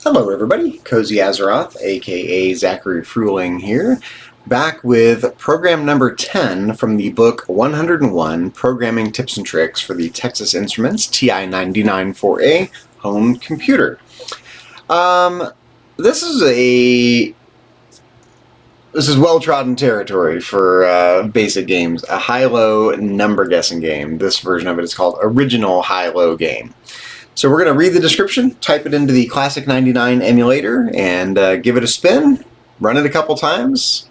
Hello everybody, CozyAzeroth, aka Zachary Fruhling here, back with program number 10 from the book 101, Programming Tips and Tricks for the Texas Instruments TI-99 4A home computer. This is well-trodden territory for basic games, a high-low number guessing game. This version of it is called Original High-Low Game. So we're going to read the description, type it into the Classic 99 emulator, and give it a spin, run it a couple times,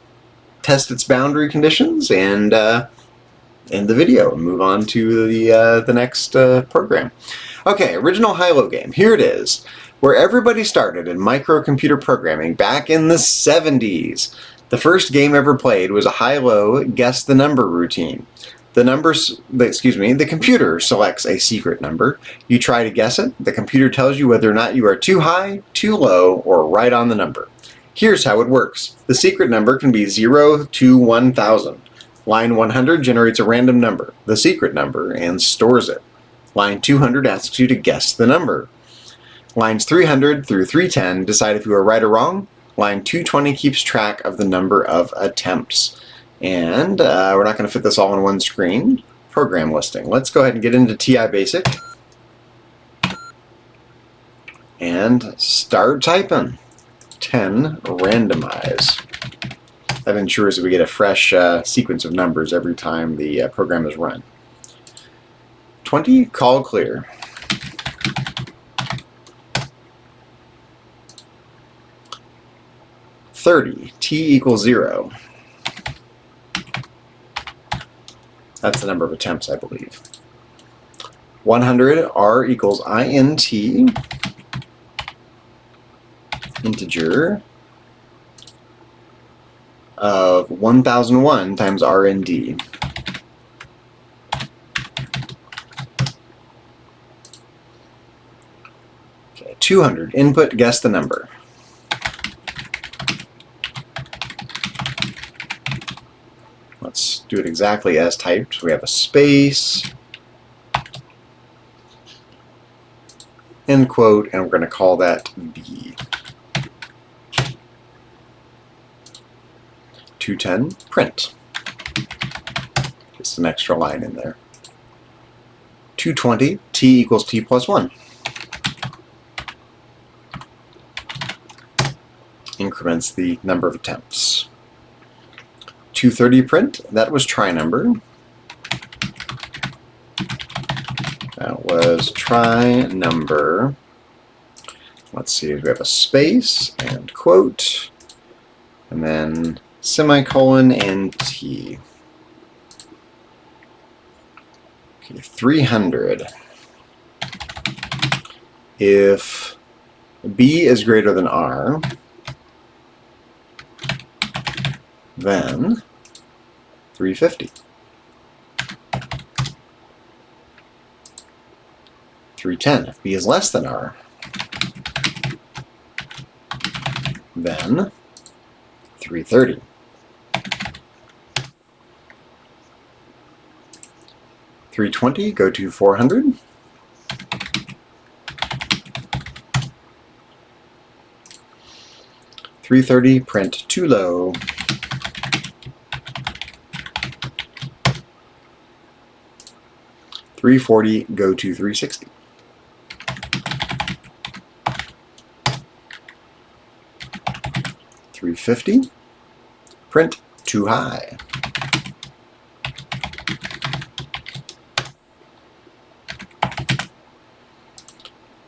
test its boundary conditions, and end the video and move on to the next program. Okay, Original High-Low Game. Here it is, where everybody started in microcomputer programming back in the 70s. The first game ever played was a high-low guess the number routine. The computer selects a secret number. You try to guess it. The computer tells you whether or not you are too high, too low, or right on the number. Here's how it works. The secret number can be 0 to 1000. Line 100 generates a random number, the secret number, and stores it. Line 200 asks you to guess the number. Lines 300 through 310 decide if you are right or wrong. Line 220 keeps track of the number of attempts. And we're not going to fit this all on one screen. Program listing. Let's go ahead and get into TI Basic. And start typing. 10 randomize. That ensures that we get a fresh sequence of numbers every time the program is run. 20 call clear. 30 T equals 0. That's the number of attempts, I believe. 100, R equals INT, integer of 1001 times RND. Okay, 200, input, guess the number. Let's do it exactly as typed. We have a space, end quote, and we're going to call that B. 210, print. Just an extra line in there. 220, T equals T plus 1. Increments the number of attempts. 230 print, that was try number. That was try number. Let's see, we have a space and quote, and then semicolon and T. Okay, 300. If B is greater than R, then 350. 310. If B is less than R, then 330. 320, go to 400. 330, print too low. 340, go to 360. 350, print too high.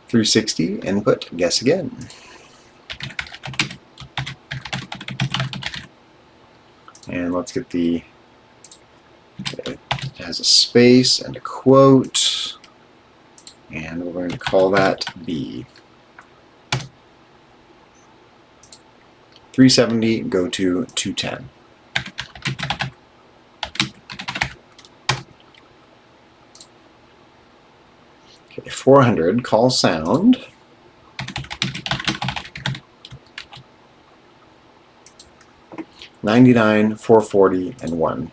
360, input, guess again. And let's get the, okay, it has a space and a quote, and we're going to call that B. 370, go to 210. Okay, 400, call sound. 99, 440, and 1.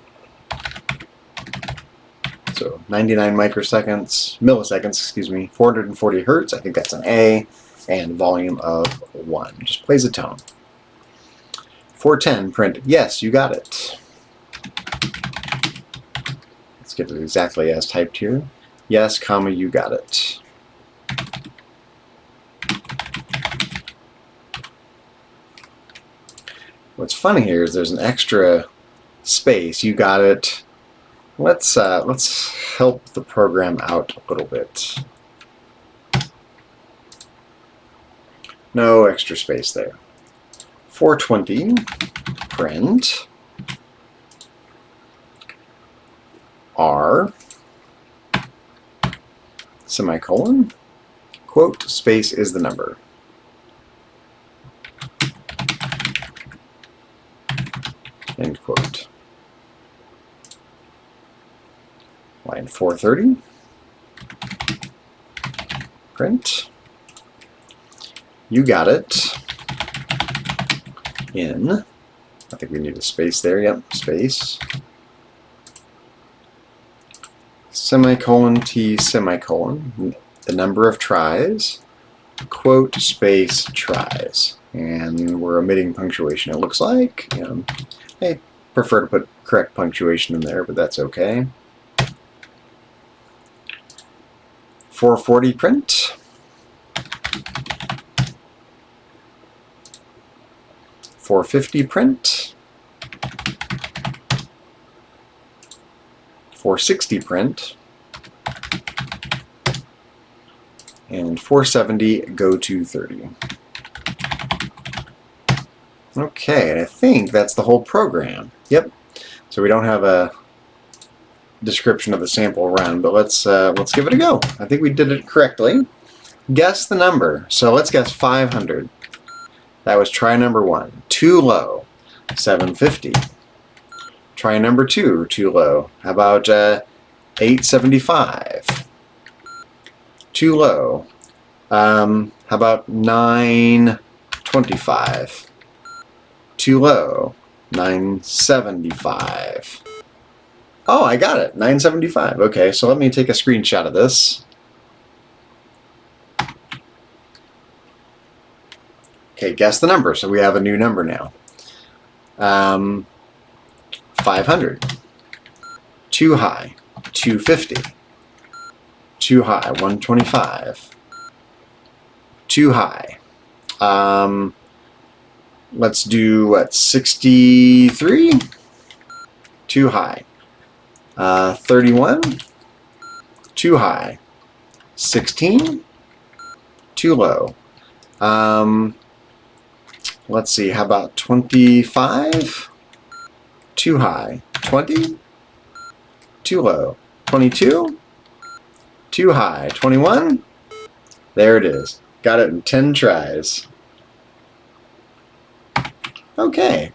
So 99 milliseconds, 440 hertz, I think that's an A, and volume of 1. Just plays a tone. 410, print, yes, you got it. Let's get it exactly as typed here. Yes, comma, you got it. What's funny here is there's an extra space. You got it. Let's help the program out a little bit. No extra space there. 420, print, R, semicolon, quote, space is the number. End quote. Line 430, print, you got it, in, I think we need a space there, yep, space, semicolon T semicolon, the number of tries, quote, space, tries. And we're omitting punctuation, it looks like. I prefer to put correct punctuation in there, but that's okay. 440, print. 450, print. 460, print. And 470, go to 30. Okay, and I think that's the whole program. Yep. So we don't have a description of the sample run, but let's give it a go. I think we did it correctly. Guess the number. So let's guess 500. That was try number 1. Too low. 750. Try number 2. Too low. How about 875? Too low. How about 925? Too low. 975. Oh, I got it. 975. Okay, so let me take a screenshot of this. Okay, guess the number. So we have a new number now. 500. Too high. 250. Too high. 125. Too high. Let's do what? 63. Too high. 31. Too high. 16. Too low. Let's see, how about 25? Too high. 20? Too low. 22? Too high. 21? There it is. Got it in 10 tries. Okay.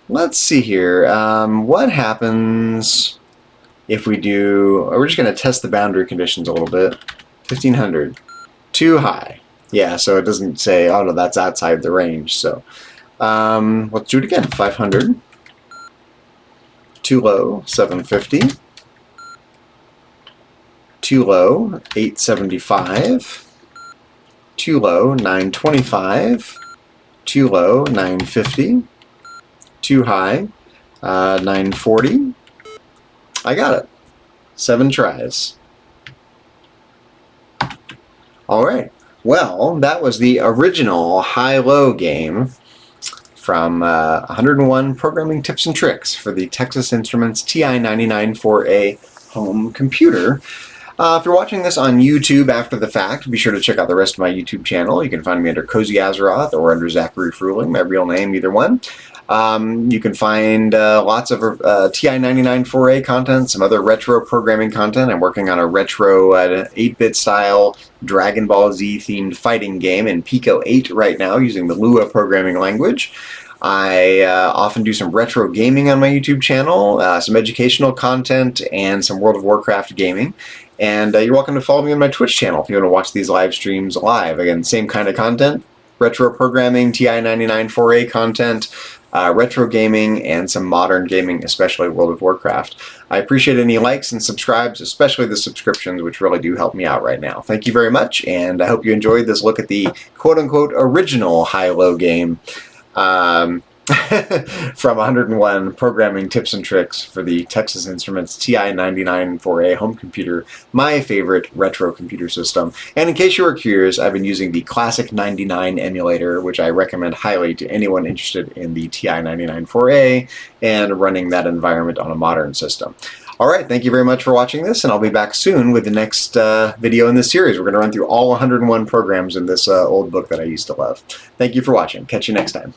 Let's see here. What happens if we do... We're just going to test the boundary conditions a little bit. 1500. Too high. Yeah, so it doesn't say, oh no, that's outside the range. So let's do it again. 500. Too low. 750. Too low. 875. Too low. 925. Too low. 950. Too high. 940. I got it. 7 tries. All right. Well, that was the original high-low game from 101 Programming Tips and Tricks for the Texas Instruments TI-99 4A home computer. If you're watching this on YouTube after the fact, be sure to check out the rest of my YouTube channel. You can find me under CozyAzeroth or under Zachary Fruhling, my real name, either one. You can find lots of TI-99 4A content, some other retro programming content. I'm working on a retro 8-bit style Dragon Ball Z themed fighting game in Pico 8 right now using the Lua programming language. I often do some retro gaming on my YouTube channel, some educational content, and some World of Warcraft gaming. And you're welcome to follow me on my Twitch channel if you want to watch these live streams live. Again, same kind of content. Retro programming, TI-99 4A content, retro gaming, and some modern gaming, especially World of Warcraft. I appreciate any likes and subscribes, especially the subscriptions, which really do help me out right now. Thank you very much, and I hope you enjoyed this look at the quote-unquote original high-low game. From 101 Programming Tips and Tricks for the Texas Instruments TI-99 4A home computer, my favorite retro computer system. And in case you were curious, I've been using the Classic 99 emulator, which I recommend highly to anyone interested in the TI-99 4A and running that environment on a modern system. All right, thank you very much for watching this, and I'll be back soon with the next video in this series. We're going to run through all 101 programs in this old book that I used to love. Thank you for watching. Catch you next time.